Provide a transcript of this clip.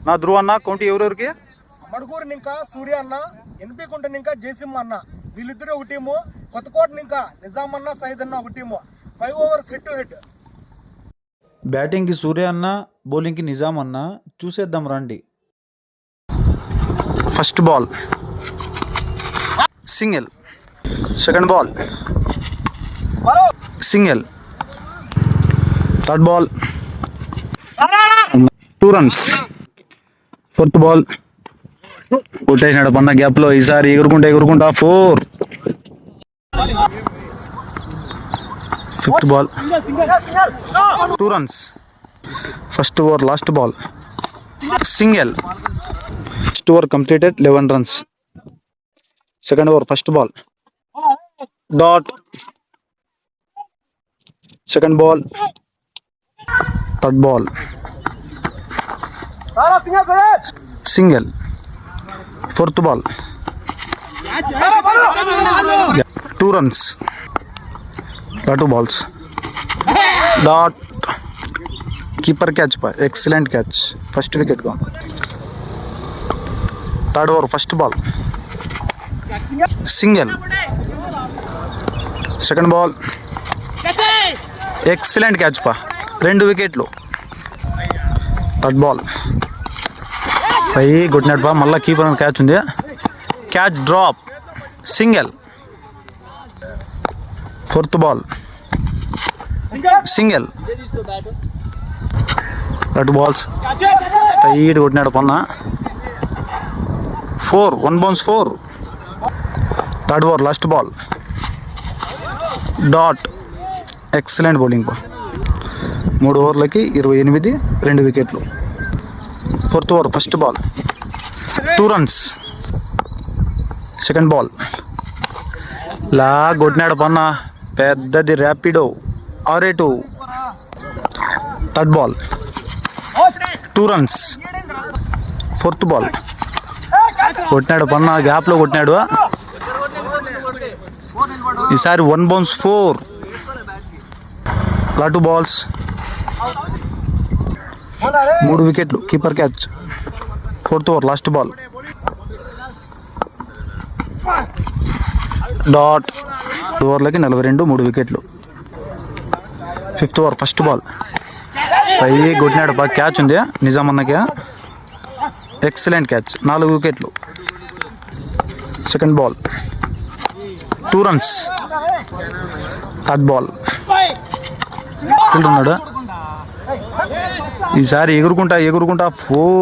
నా ధ్రువ అన్న కౌంటీ ఎవరెవరికి? మడుగూరు ఇంకా సూర్య అన్న, ఎన్పికుంట ఇంకా జయసింహ అన్న, వీళ్ళిద్దరు ఒక టీము. కొత్తకోట ఇంకా నిజాం అన్న, సైద్ అన్న ఒక team. 5 overs head to head. బ్యాటింగ్కి సూర్య అన్న, బౌలింగ్కి నిజాం అన్న. చూసేద్దాం రండి. First ball single. Second ball single. Third ball 2 runs. Fourth ball కొట్టేసినాడు పన్న గ్యాప్లో. ఈసారి ఎగురుకుంటా 4. Fifth ball 2 runs. First over last ball single. First over completed 11 runs. Second over first ball dot. Second ball third ball single. Fourth ball 2 runs. 2 balls dot. Keeper catch పా, excellent catch. First wicket gone. Third over first ball single. Second ball excellent catch పా, 2 వికెట్లు. Third ball పై కొట్టినట్టు పా, మళ్ళీ keeper catch ఉంది. Catch drop single. Fourth ball single. 2 balls straight కొట్టినాడు పన్న. 4. 1 bounce 4. Third over last ball dot. Excellent bowling బా. 3 ఓవర్లకి 28, 2 వికెట్లు. Fourth over first ball 2 runs. Second ball లా కొట్టినాడు పన్న, పెద్దది Rapido R2. Third ball 2 runs. Fourth ball కొట్టినాడు పన్న, గ్యాప్లో కొట్టినాడు. ఈసారి 1 bounce 4. 2 balls 3 వికెట్లు. Keeper catch. Fourth over last ball dot. 2 ఓవర్లకి 42, 3 వికెట్లు. ఫిఫ్త్ ఓవర్ ఫస్ట్ బాల్ పై కొట్టినాడు బాగా, క్యాచ్ ఉంది నిజాం అన్నకి. ఎక్సలెంట్ క్యాచ్, 4 వికెట్లు. Second ball 2 runs. Third ball ఉన్నాడు. ఈసారి ఎగురుకుంటా 4.